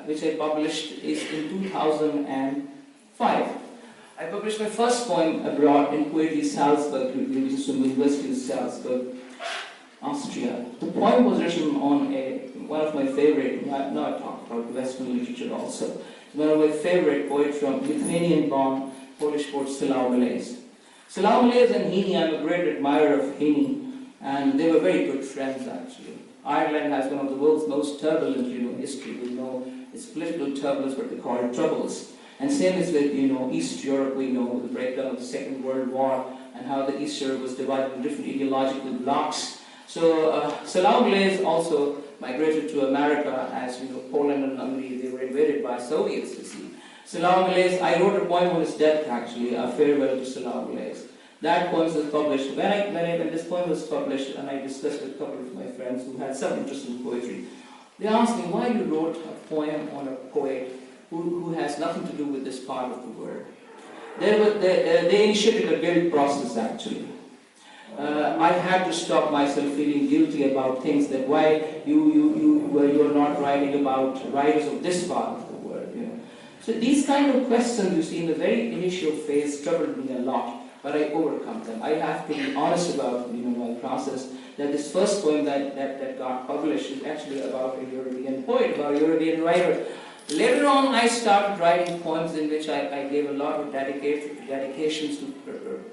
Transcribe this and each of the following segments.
which I published is in 2005. I published my first poem abroad in Poetry Salzburg, which is from the University of Salzburg, Austria. The poem was written on one of my favorite, now I talk about Western literature also, one of my favorite poets from Lithuanian-born Polish poet Czesław Miłosz. Czesław Miłosz and Heaney, I'm a great admirer of Heaney, and they were very good friends actually. Ireland has one of the world's most turbulent, history. We know its political turbulence, what they call it, troubles. And same is with, East Europe. We know the breakdown of the Second World War and how the East Europe was divided into different ideological blocks. So Czesław Miłosz also migrated to America, as Poland and Hungary, they were invaded by Soviets, you see. Czesław Miłosz, I wrote a poem on his death actually, a farewell to Czesław Miłosz. That poem was published. When this poem was published, and I discussed with a couple of my friends who had some interest in poetry, they asked me why you wrote a poem on a poet who has nothing to do with this part of the world. They initiated a guilt process actually. I had to stop myself feeling guilty about things, that why you are not writing about writers of this part of the world. So these kind of questions, you see, in the very initial phase troubled me a lot. But I overcome them. I have to be honest about my process, that this first poem that got published is actually about a European poet, about a European writer. Later on, I started writing poems in which I gave a lot of dedications to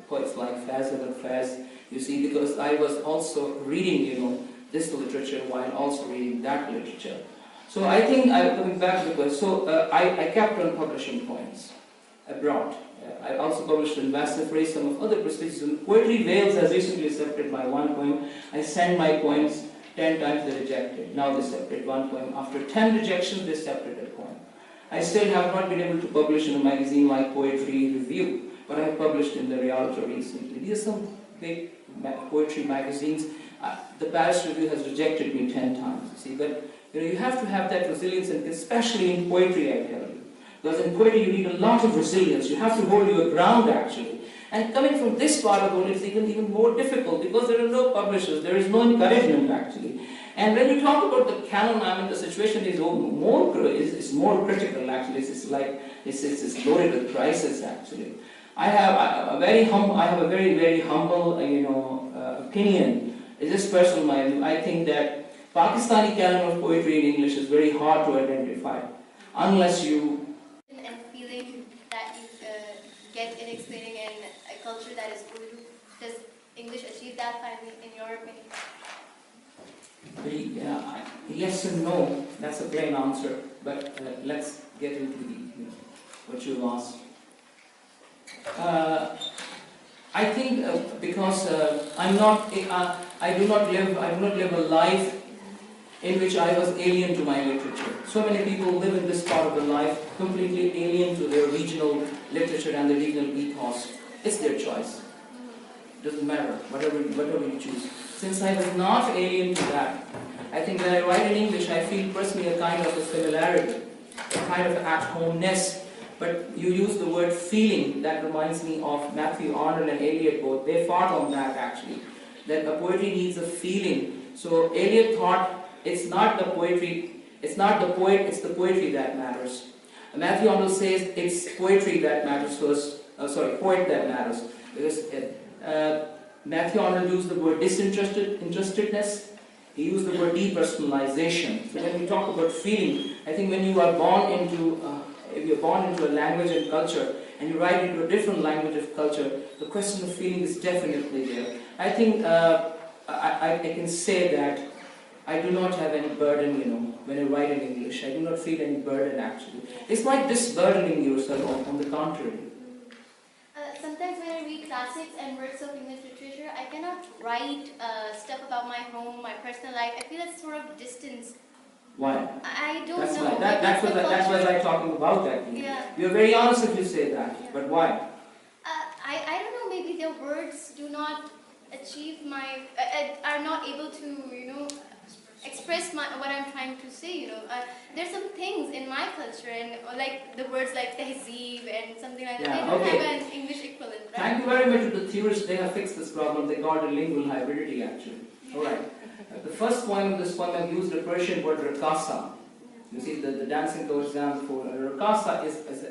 poets like Fazil and Faz, you see, because I was also reading this literature while also reading that literature. So I think, coming back to the question, so I kept on publishing poems abroad. I also published in Vassifrey, some of other prestigious. Poetry Wales has recently accepted my one poem. I sent my poems 10 times, they rejected. Now they accepted one poem. After 10 rejections, they accepted a poem. I still have not been able to publish in a magazine like Poetry Review, but I have published in the Rialto recently. These are some big poetry magazines. The Paris Review has rejected me 10 times. You see, but you have to have that resilience, and especially in poetry, I tell you. Because in poetry you need a lot of resilience. You have to hold your ground actually. And coming from this part of the world, it's even more difficult because there are no publishers, there is no encouragement actually. And when you talk about the Canon, the situation is more critical actually. It's loaded with crisis actually. I have a very very humble opinion. It's just personal mind. I think that Pakistani canon of poetry in English is very hard to identify unless you get in explaining a culture that is Urdu. Does English achieve that finally, in your opinion? Yes and no. That's a plain answer. But let's get into what you asked. I think because I do not live a life in which I was alien to my literature. So many people live in this part of their life completely alien to their regional literature and their regional ethos. It's their choice. Doesn't matter, whatever you choose. Since I was not alien to that, I think when I write in English, I feel personally a kind of a familiarity, a kind of at-homeness. But you use the word feeling, that reminds me of Matthew Arnold and Eliot both. They fought on that actually, that a poetry needs a feeling. So Eliot thought, it's not the poetry, it's not the poet, it's the poetry that matters. Matthew Arnold says it's poetry that matters first, poet that matters. Because Matthew Arnold used the word disinterestedness, he used the word depersonalization. So when we talk about feeling, I think when you are born into, if you're born into a language and culture, and you write into a different language of culture, the question of feeling is definitely there. I think I can say that I do not have any burden, when I write in English. I do not feel any burden actually. It's like disburdening yourself, on the contrary. Sometimes when I read classics and works of English literature, I cannot write stuff about my home, my personal life. I feel it's sort of distance. Why? I don't know. That's what I'm talking about that. Yeah. You're very honest if you say that, yeah. But why? I don't know, maybe the words do not achieve my, are not able to, express what I'm trying to say, There's some things in my culture, and like the words like tehzeeb and something like that, they don't have an English equivalent, right? Thank you very much to the theorists. They have fixed this problem. They call it lingual hybridity, actually. All right. The first poem of this poem, I've used the Persian word rakasa. You see, the dancing courtesan for rakasa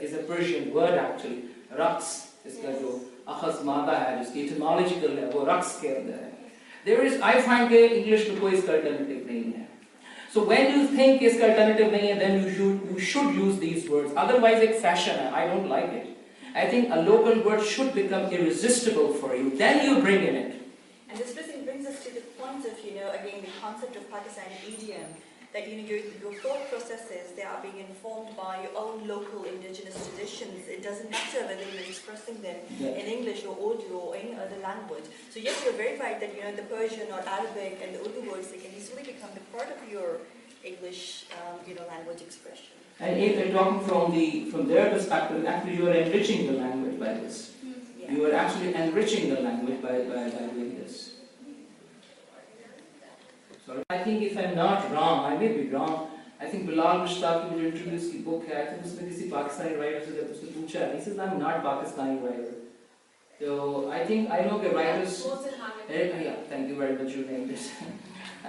is a Persian word actually. Raqs, इसका जो अखज़ मादा है, जिसकी etymological है, वो रक्स के अंदर है. There is, I find that English में कोई इसका alternative नहीं है. So when you think इसका alternative नहीं है, then you should use these words. Otherwise, एक fashion है. I don't like it. I think a local word should become irresistible for you. Then you bring in it. And this brings us to the point of, again, the concept of Pakistani idiom. That your thought processes, they are being informed by your own local indigenous traditions. It doesn't matter whether you're expressing them in English or Urdu or any other language. So yes, you're very right that the Persian or Arabic and the Urdu words, they can easily become the part of your English language expression. And if you're talking from their perspective, actually you are enriching the language by this. Yeah. You are actually enriching the language by doing this. Sorry. I think if I'm not wrong, I may be wrong. I think Bilal Mushtaq will introduce his book. I think उसमें किसी Pakistani writer से जब उसने पूछा, he says I'm not Pakistani writer. So I think I know the writers. Yeah, thank you very much. You named this.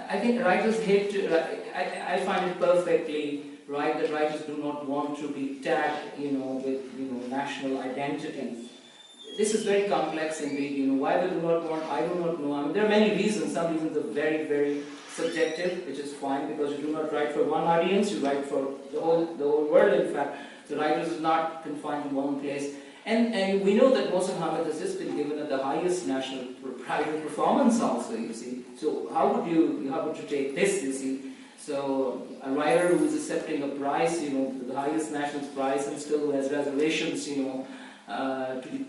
I think writers hate to. I find it perfectly right that writers do not want to be tagged, with national identity. This is very complex indeed. Why they do not want, I do not know. I mean, there are many reasons. Some reasons are very, very subjective, which is fine because you do not write for one audience, you write for the whole world. In fact, the writers are not confined to one place. And we know that Mohsen Hamid has just been given the highest national private performance also, you see. So how would you take this, you see? So a writer who is accepting a prize, the highest national prize, and still who has reservations, to be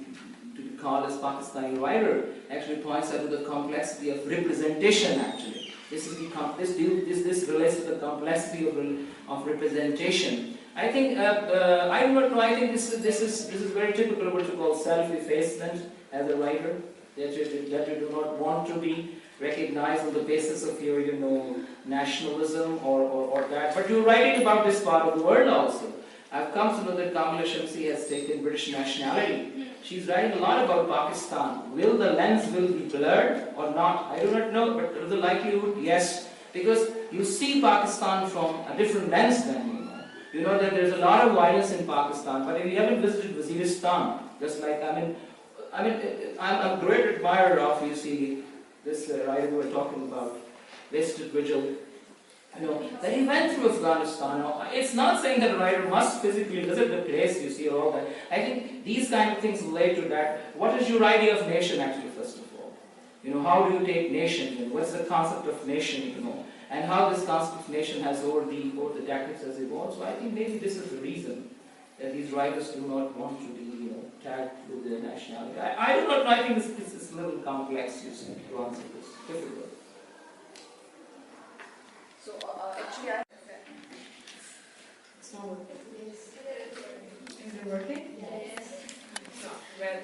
called as Pakistani writer, actually points out to the complexity of representation. Actually, this relates to the complexity of representation. I think I do not know. I think this is very typical of what you call self-effacement as a writer. That you do not want to be recognized on the basis of your nationalism or that. But you're writing about this part of the world also. I've come to know that Kamala Shamsi has taken British nationality. She's writing a lot about Pakistan. Will the lens be blurred or not? I do not know, but the likelihood, yes. Because you see Pakistan from a different lens then, You know that there's a lot of violence in Pakistan, but if you haven't visited Waziristan, just like, I'm a great admirer of, this writer we were talking about, Wasted Vigil. That he went through Afghanistan. It's not saying that a writer must physically visit the place, or all that. I think these kind of things relate to that. What is your idea of nation, actually, first of all? How do you take nation? What's the concept of nation, And how this concept of nation has over the decades has evolved. So I think maybe this is the reason that these writers do not want to be, tagged with their nationality. I do not know. I think this is a little complex, to answer this. Difficult. So actually, It's not working. Is it working? Yes. No. Well,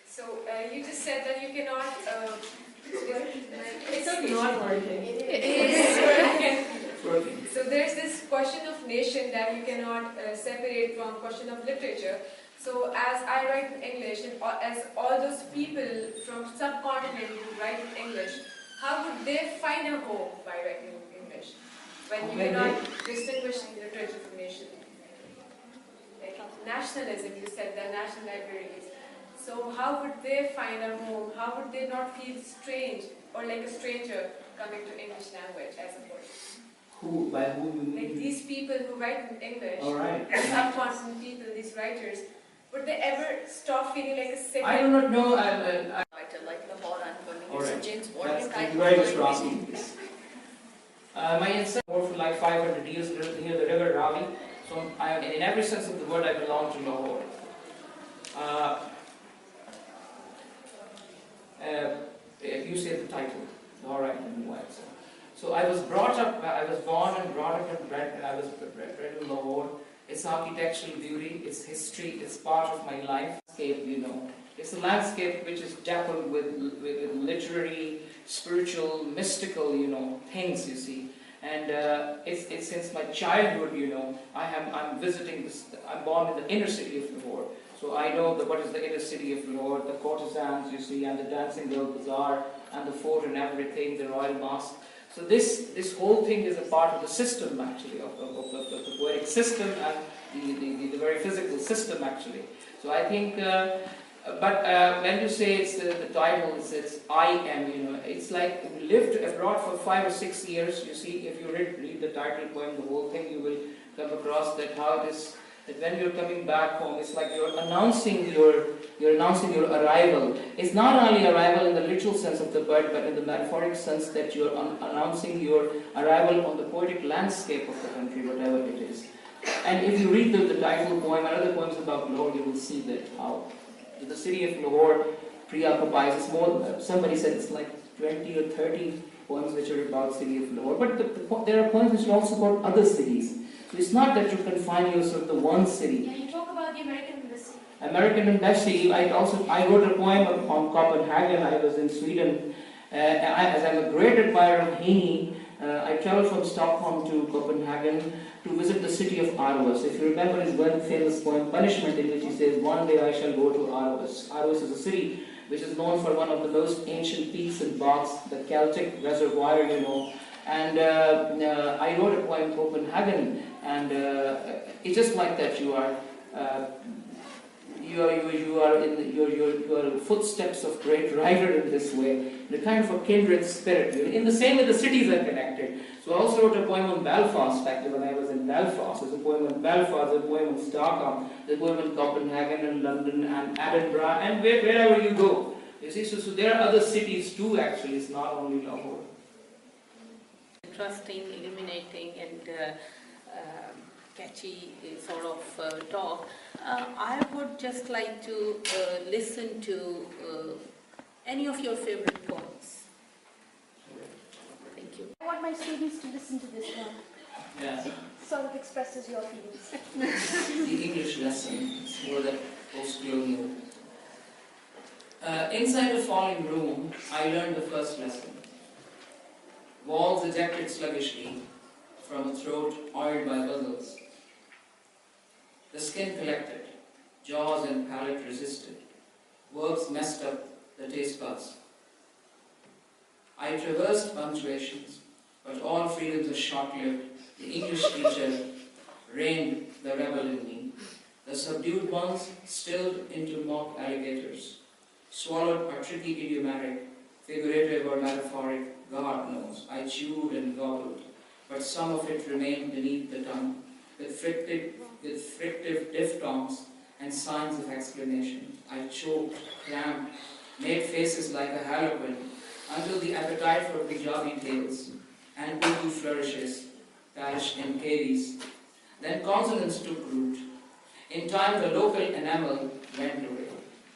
so you just said that you cannot. It's not working. It is working. So there's this question of nation that you cannot separate from question of literature. So as I write in English, and as all those people from subcontinent who write in English, how would they find a home by writing English when you cannot distinguish literature from nation? Like nationalism, you said the national libraries. So how would they find a home? How would they not feel strange or like a stranger coming to English language as a word? By who you mean? Like these people who write in English, all right. subcontinent people, these writers, would they ever stop feeling like a second? I do not know. like Lahore and All right. James Thank you very much for asking this. My ancestors were for like 500 years near the river Ravi. So in every sense of the word, I belong to Lahore. You say the title, all right, and why. So I was brought up, I was born and brought up and bred, and I was bred in Lahore. It's architectural beauty, it's history, it's part of my life. It's a landscape which is dappled with literary, spiritual, mystical, things, you see. And it's since my childhood, I'm visiting this. I'm born in the inner city of Lahore, so I know what is the inner city of Lahore, the courtesans, you see, and the dancing girl bazaar, and the fort and everything, the royal mosque. So this whole thing is a part of the system actually, of the poetic system and the very physical system actually. So I think, when you say it's the title, it's I am, it's like if you lived abroad for 5 or 6 years, you see, if you read the title poem, the whole thing, you will come across that how it is, that when you're coming back home, it's like you're announcing your arrival. It's not only arrival in the literal sense of the word, but in the metaphoric sense that you're announcing your arrival on the poetic landscape of the country, whatever it is. And if you read the title poem and other poems about Lahore, you will see that how the city of Lahore preoccupies. It's more, somebody said it's like 20 or 30 poems which are about city of Lahore. But there are poems which are also about other cities. So it's not that you confine yourself to one city. Yeah, you talk about the American Embassy. American Embassy. I wrote a poem on Copenhagen. I was in Sweden. As I'm a great admirer of Heine, I traveled from Stockholm to Copenhagen to visit the city of Aarhus. If you remember his one famous poem, Punishment, in which he says, "One day I shall go to Aarhus." Aarhus is a city which is known for one of the most ancient peaks and bogs, the Celtic reservoir, And I wrote a poem, Copenhagen, and it's just like that. You are in footsteps of great writer in this way, the kind of a kindred spirit. In the same way, the cities are connected. So I also wrote a poem on Belfast, actually, when I was in Belfast. There's a poem on Belfast, there's a poem on Stockholm, there's a poem in Copenhagen and London and Edinburgh, and wherever you go. You see, so there are other cities too, actually. It's not only Lahore. Interesting, illuminating, and catchy sort of talk. I would just like to listen to any of your favorite poems. Thank you. I want my students to listen to this one. Yeah. Sort of expresses your feelings. The English lesson is more that post-colonial. Inside a falling room, I learned the first lesson. Walls ejected sluggishly from a throat oiled by bubbles. The skin collected, jaws and palate resisted. Verbs messed up the taste buds. I traversed punctuations, but all freedoms are short-lived. The English teacher reigned the rebel in me. The subdued ones stilled into mock alligators, swallowed a tricky idiomatic, figurative or metaphoric, God knows. I chewed and gobbled, but some of it remained beneath the tongue, with frictive diphthongs and signs of exclamation. I choked, clamped, made faces like a harlequin, until the appetite for Punjabi tales and Urdu flourishes perished in caries. Then consonants took root. In time, the local enamel went away.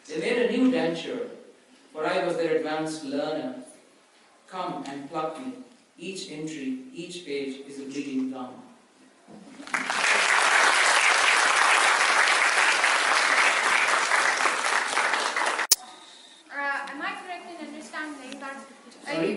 They made a new denture, for I was their advanced learner. Come and pluck me. Each entry, each page is a bleeding gum. Am I correct in understanding that? Sorry?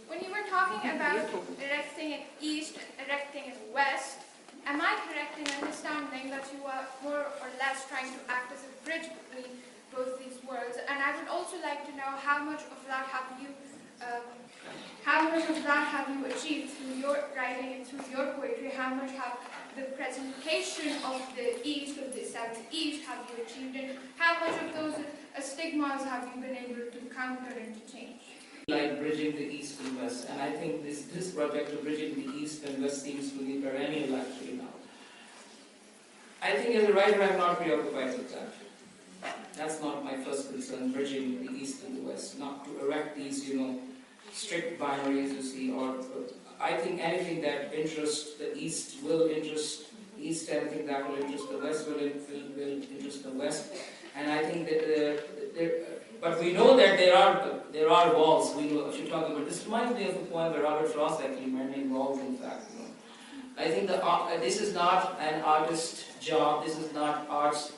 When you were talking about erecting it east and erecting it west, am I correct in understanding that you are more or less trying to act as a bridge between both these worlds? And I would also like to know how much of that have you achieved through your writing and through your poetry? How much have the presentation of the East, of the Southeast, have you achieved? And how much of those stigmas have you been able to counter and to change? Like bridging the East and West, and I think this project of bridging the East and West seems to be perennial actually now. I think as a writer I'm not preoccupied with that. That's not my first concern, bridging the East and the West, not to erect these, strict binaries, you see, or I think anything that interests the East will interest the East, anything that will interest the West will interest the West. And I think that but we know that there are walls. We know, if you're talking about, this reminds me of a poem by Robert Frost actually, mentioning walls in fact. I think this is not an artist's job, this is not art's,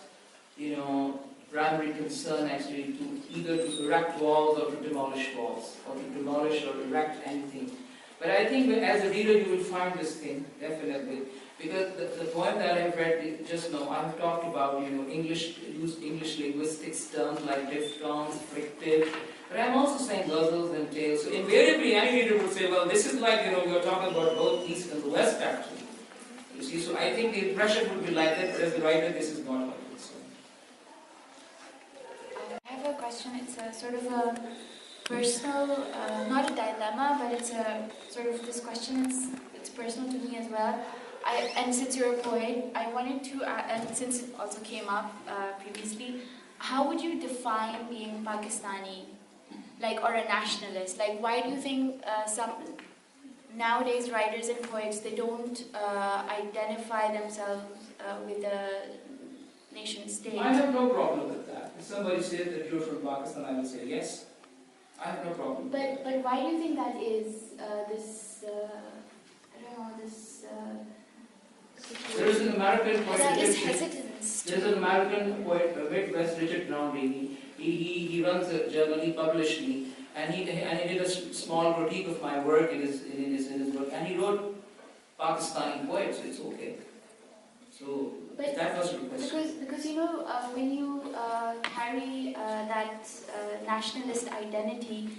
primary concern actually, to either to erect walls or to demolish walls, or to demolish or erect anything. But I think as a reader you will find this thing, definitely. Because the poem that I've read just now, I've talked about, use English linguistics terms like diphthongs, frictive, but I'm also saying ghazals and tales. So invariably, any reader would say, well, this is like, you're talking about both East and the West, actually. You see, so I think the impression would be like that, but as the writer, this is not like this. I have a question. It's a sort of a personal, not a dilemma, but it's a sort of this question. It's personal to me as well. And since you're a poet, I wanted to, and since it also came up previously, how would you define being Pakistani, like, or a nationalist? Like, why do you think some nowadays writers and poets, they don't identify themselves with the nation state? I have no problem with that. If somebody says that you're from Pakistan, I will say yes. I have no problem. But why do you think that is this? I don't know this. There is an American poet. This hesitance. There is an American poet, Midwest Richard Brownlee. He runs a journal. He published me, and he did a small critique of my work in his book, and he wrote Pakistani poets. So it's okay. So but that was the question. Because when you carry that nationalist identity,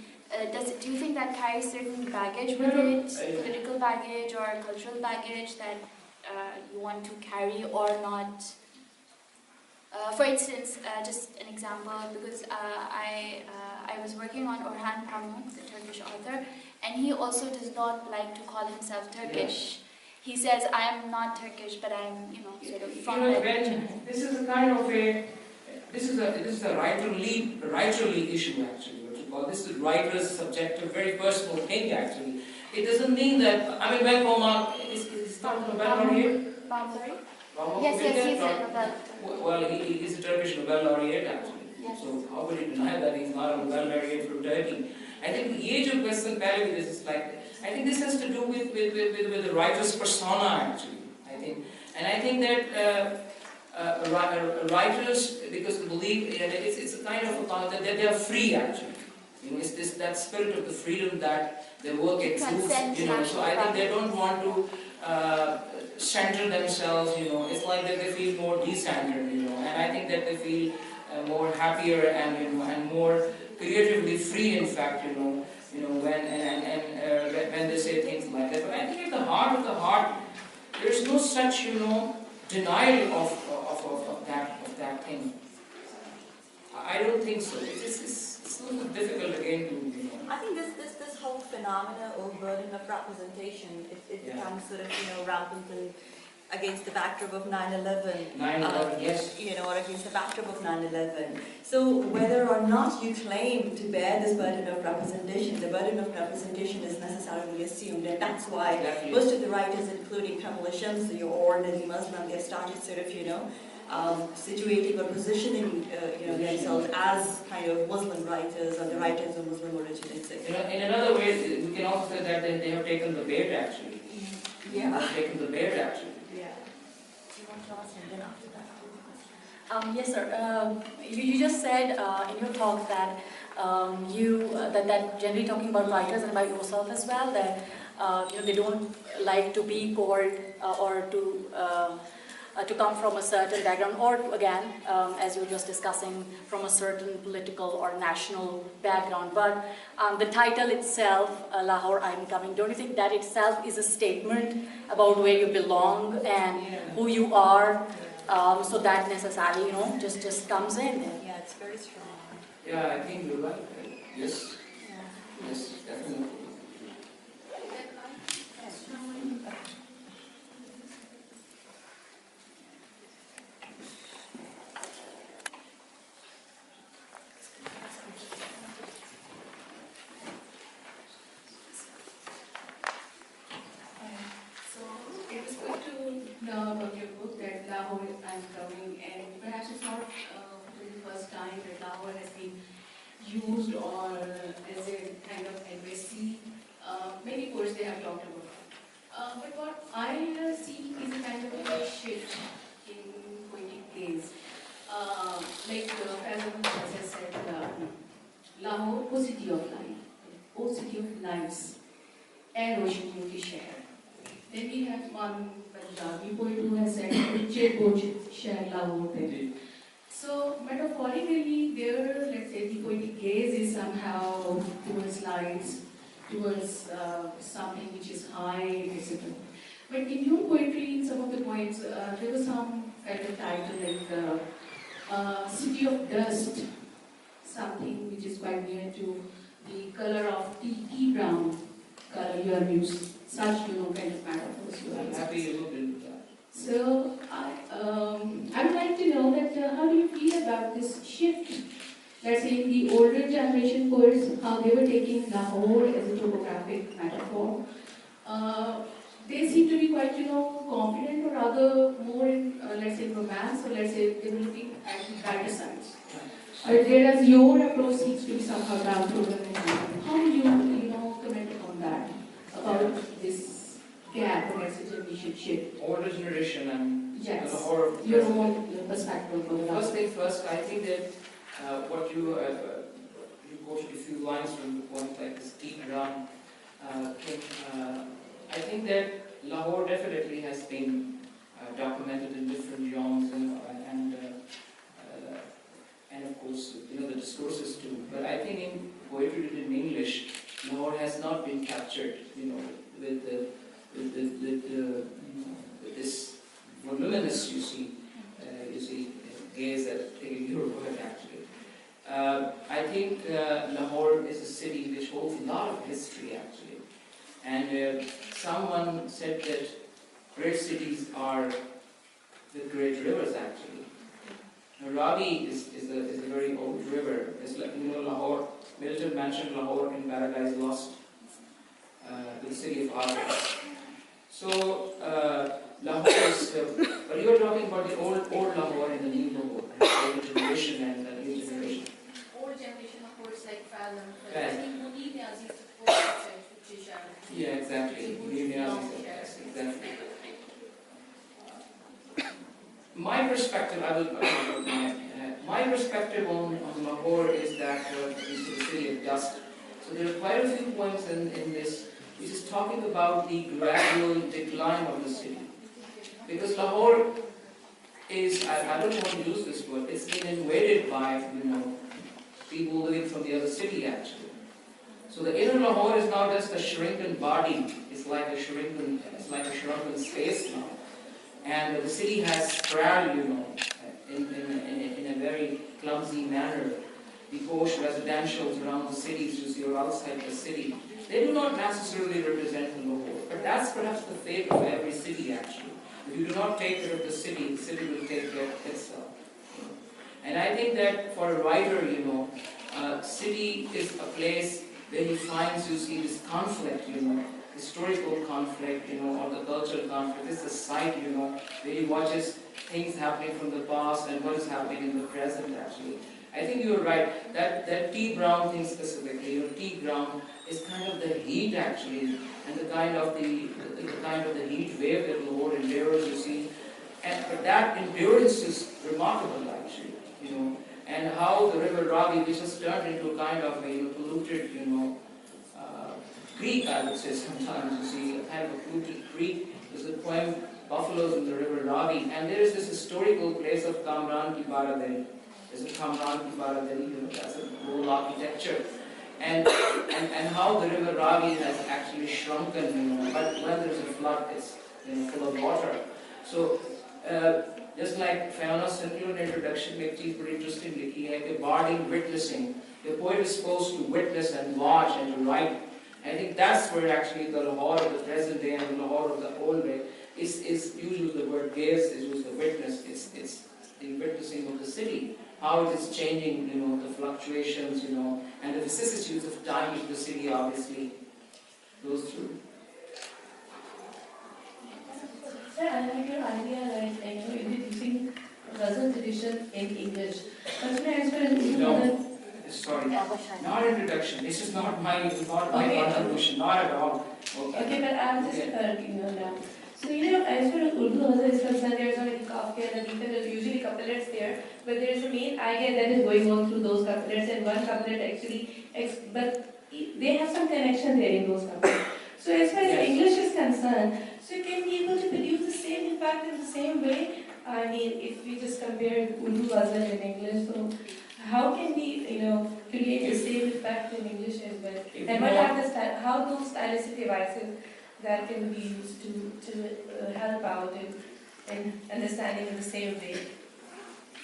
do you think that carries certain baggage with it, political baggage or cultural baggage that you want to carry or not? For instance, just an example, because I was working on Orhan Pamuk, the Turkish author, and he also does not like to call himself Turkish. He says, I am not Turkish, but I'm, sort of from that region. This is a kind of this is a writerly issue actually. What you call this is writer's subjective, very personal thing actually. It doesn't mean that when Pamuk is not Nobel laureate. Sorry? Pamuk Yes, he's a Nobel. Well, he is a Turkish Nobel laureate actually. Yes. So how would you deny that he's not a Nobel laureate from Turkey? I think the age of question value this is like. I think this has to do with the writer's persona actually. I think that writers, because they believe it's a kind of about that they are free actually. It's that spirit of the freedom that their work exudes. So I think they don't want to center themselves. It's like that they feel more decentered. And I think that they feel more happier and more creatively free. In fact, when they say things like that. But I think at the heart of the heart, there is no such, denial of that thing. I don't think so. It's a little difficult again to. I think this whole phenomena or burden of representation, it becomes sort of rampant against the backdrop of 9/11. 9/11, yes. Or against the backdrop of 9/11. So whether or not you claim to bear this burden of representation, the burden of representation is necessarily assumed, and that's why most of the writers, including Kamala Shamsi or Nadeem Aslam, they've started sort of, situating or positioning, themselves as kind of Muslim writers or the writers of Muslim origin, etc. In another way, we can also say that they have taken the bait actually. Yeah. They have taken the bait actually. Yeah. Do you want to ask him then after that? Yes, sir. You just said in your talk that that generally talking about writers and about yourself as well, that they don't like to be called or to come from a certain background, or again, as you were just discussing, from a certain political or national background. But the title itself, Lahore, I'm Coming, don't you think that itself is a statement about where you belong and who you are? So that necessarily, just comes in. Yeah, it's very strong. Yeah, I think you're right. Yes. Yeah. Yes, definitely. About your book that Lahore I'm Coming, and perhaps it's not the first time that Lahore has been used or as a kind of embassy. Many poets they have talked about. But what I see is a kind of a shift in poetic gaze. As I said, Lahore, O city of life, O city of lives, and ocean beauty share. Then we have one Punjabi poet who has said, "Uche Boj Shah Lahore." Indeed. So metaphorically, there, let's say, the poetic gaze is somehow towards lights, towards something which is high, etc. But in your poetry, in some of the poems, there was some kind of title like "City of Dust," something which is quite near to the color of tea brown color you have used. Such, kind of metaphors. I'm happy you looked into that. So I would like to know that how do you feel about this shift? Let's say in the older generation poets, how they were taking Lahore as a topographic metaphor. They seem to be quite, confident, or rather more in, let's say, romance, or let's say they were looking at the brighter sides. Whereas your approach seems to be somehow downtrodden. How do you, comment upon that? About this gap, or let's say generation shift? Older generation and Yes, Lahore. your own perspective on that. First thing first, I think that what you quoted a few lines from the poem, like this deep brown thing. I think that Lahore definitely has been documented in different genres and of course, the discourses too. But I think in poetry written in English, Lahore has not been captured, with this voluminous, gaze that taking your word actually. I think Lahore is a city which holds a lot of history actually. And someone said that great cities are the great rivers actually. Now, Ravi is a very old river. It's like, Lahore, Milton mentioned Lahore in Paradise Lost, the city of artists. So, Lahore is, but you are talking about the old Lahore and the new Lahore, the old generation and the new generation. Old generation of poets like Fallon, Right. I think Munir Niazi is the poet which is Sharon. Yeah, exactly. Yes, exactly. My perspective, my perspective on Lahore is that it's the city of dust. So there are quite a few points in this which is talking about the gradual decline of the city. Because Lahore is, I don't want to use this word, it's been invaded by, people living from the other city actually. So the inner Lahore is now just a shrunken body. It's like a shrunken space now. And the city has spread, in a very clumsy manner. The posh residentials around the cities you see are outside the city. They do not necessarily represent Lahore, but that's perhaps the fate of every city actually. If you do not take care of the city will take care of itself. And I think that for a writer, city is a place where he finds, this conflict, historical conflict, or the cultural conflict. It's the site, where he watches things happening from the past and what is happening in the present actually. I think you're right. That tea brown thing specifically, tea brown is kind of the heat actually, and the kind of the heat wave that Lahore endures, but that endurance is remarkable actually, and how the river Ravi, which has turned into a kind of a polluted, creek, I would say sometimes, a kind of a polluted creek. There's a poem, Buffaloes in the River Ravi, and there is this historical place of Kamran Ki Baradari. There's a Kamran Ki Baradari, that's a old architecture. And how the river Ravi has actually shrunken, but when there's a flood, it's full of water. So, just like Fiona's circular introduction makes it pretty interesting, likhi hai कि barding, witnessing. The poet is supposed to witness and watch and to write. I think that's where actually the Lahore of the present day and the Lahore of the old day is used the word gaze, is used the witness, it's the witnessing of the city, how it is changing, the fluctuations, and the vicissitudes of time which the city obviously goes through. Sir, I like your idea that introducing Ghazal tradition in English. But as far as No. Sorry, not introduction. This is not my contribution, not at all. Okay, but I'm just now. So as far as Urdu Ghazal is concerned, there's already Kafka and Aditya, there's usually couplets there, but there is a main idea that is going on through those couplets, and one couplet actually, but they have some connection there in those couplets. So as far as English is concerned, So you can be able to produce the same impact in the same way. I mean, if we just compare Urdu ghazal and English, so how can we, create the same impact in English as well? And what are the how those stylistic devices that can be used to help out in understanding in the same way?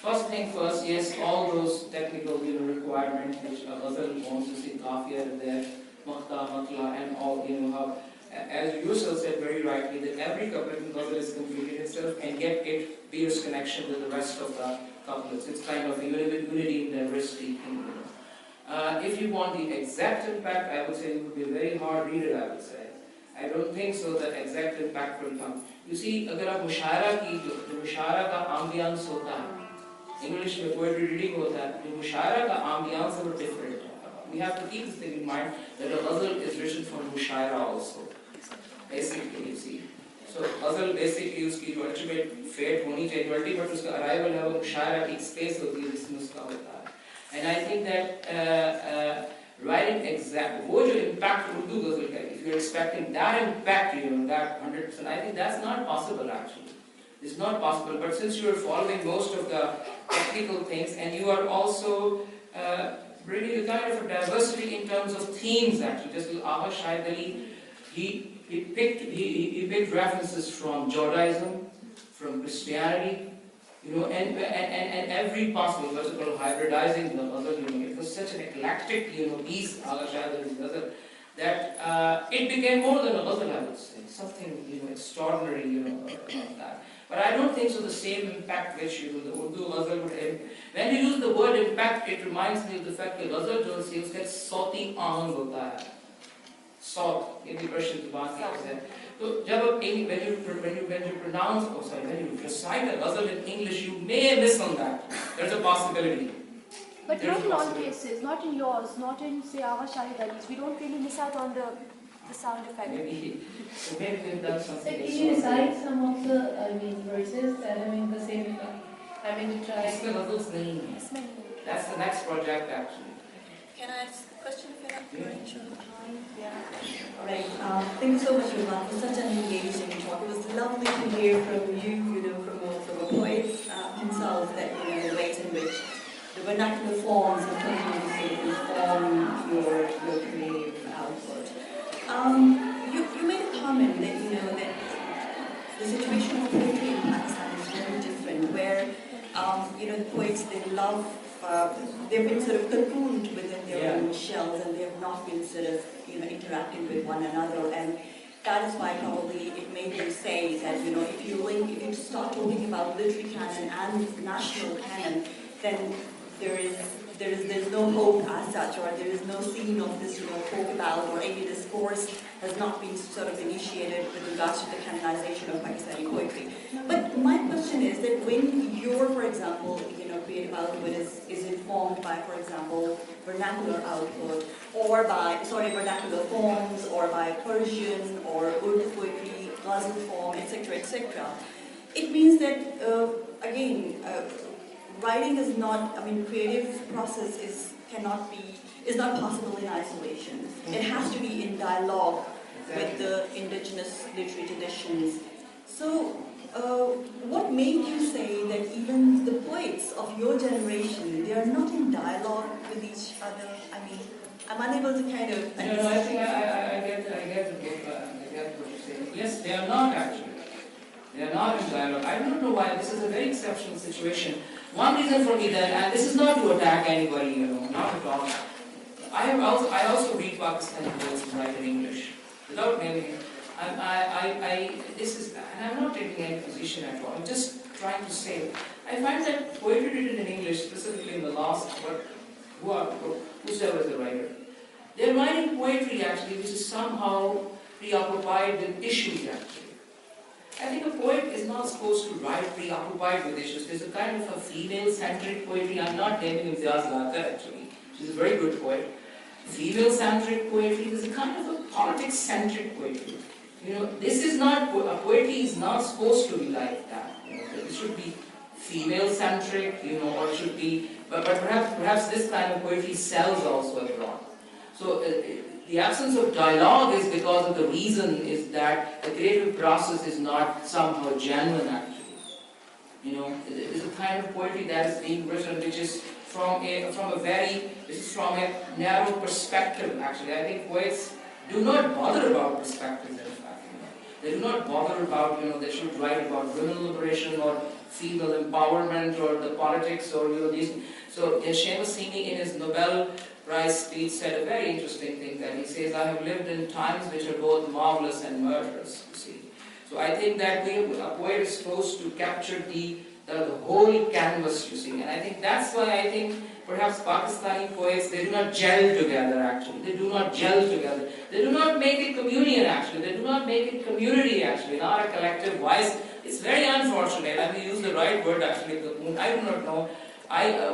First thing first, yes, all those technical requirements which a ghazal wants to see, kafiya there, maqta, matla, and all, how, as you yourself said very rightly, that every couplet in ghazal is completed itself, and yet it bears connection with the rest of the couplets. It's kind of a unity in diversity thing. If you want the exact impact, I would say it would be a very hard reader, I would say. I don't think so that exact impact will come. You see, अगर आप मुशायरा की जो मुशायरा का ambience होता है, English में poetry reading होता है, जो मुशायरा का ambience है वो different है. We have to keep this thing in mind that a ghazal is written for मुशायरा also. Basically, you see. So ghazal basically उसकी जो ultimate fate होनी चाहिए ultimate, but उसका arrival है वो मुशायरा की space होती है जिसमें उसका होता है. And I think that writing exact, वो जो impact Urdu ghazal का, if you're expecting that impact, that 100%, I think that's not possible actually. It's not possible. But since you are following most of the technical things, and you are also bringing a kind of a diversity in terms of themes actually. Just Agha Shahid Ali, he picked references from Judaism, from Christianity, and every possible, what's it called, hybridizing the other, it was such an eclectic, piece, Agha Shahid Ali's ghazal, that it became more than a ghazal, I would say, something, extraordinary, about that. But I don't think so the same impact which the Urdu ghazal would have. When you use the word impact, it reminds me of the fact that ghazal जो है उसका sauti आहंग होता है. Salt, in the Persian zuban है. So when you pronounce, when you recite a ghazal in English, you may miss on that. There's a possibility. But not in all cases, not in yours, not in say Agha Shahid Ali's. We don't really miss out on the sound effect. Maybe we've done something. So can you recite some of the verses that are in the same effect? I mean, to try. That's the next project actually. Can I ask a question if you're not sure? Yeah. All right. Thank you so much, Rizwan, for such an engaging talk. It was lovely to hear from you, from a poet himself, that the ways in which the vernacular forms have continued to inform your creative output. You made a comment that that the situation of poetry in Pakistan is very different, where the poets they've been sort of cocooned within their own shells, and they have not been sort of interacting with one another, and that is why probably it made them say that if you start talking about literary canon and national canon, then there's no hope as such, or there is no scene of this talk about, or any discourse has not been sort of initiated with regards to the canonization of Pakistani poetry. But my question is that when your, for example, creative output is informed by, for example, vernacular output, or by vernacular forms, or by Persian or Urdu poetry, ghazal form, etc., etc., it means that again. Writing is not, creative process is not possible in isolation. It has to be in dialogue with the indigenous literary traditions. So, what made you say that even the poets of your generation, they are not in dialogue with each other? I'm unable to kind of understand. No, I think I get what you're saying. Yes, they are not actually. They are not in dialogue. I don't know why. This is a very exceptional situation. One reason for me that, and this is not to attack anybody, not at all. I also read Pakistani poets and write in English, without naming it. And I'm not taking any position at all. I'm just trying to say, I find that poetry written in English, specifically in the last, whosoever is the writer, they're writing poetry actually, which is somehow preoccupied with issues actually. I think a poet is not supposed to write preoccupied with issues. There's a kind of a female-centric poetry. I'm not naming Rizwan Akhtar actually. She's a very good poet. Female-centric poetry. There's a kind of a politics-centric poetry. This is not, poetry is not supposed to be like that. It should be female-centric, or it should be, but perhaps this kind of poetry sells also abroad. So the absence of dialogue is because of the reason is that the creative process is not somehow genuine actually. You know, it is a kind of poetry that is being written which is from a narrow perspective actually. I think poets do not bother about perspectives in fact. You know. They do not bother about, you know, they should write about women liberation or female empowerment or the politics or, you know, these. So Seamus Heaney in his Nobel Prize speech said a very interesting thing that he says, I have lived in times which are both marvelous and murderous, you see. So I think that a poet is supposed to capture the whole canvas, you see. And I think that's why I think perhaps Pakistani poets, they do not gel together actually. They do not gel together. They do not make it communion actually. They do not make it community actually, not a collective voice. It's very unfortunate. I mean, use the right word actually. I do not know.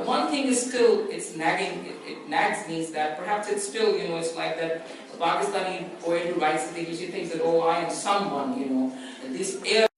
One thing is still, it's nagging, it nags me is that perhaps it's still, you know, it's like that Pakistani poet who writes the thing, she thinks that, oh, I am someone, you know, this air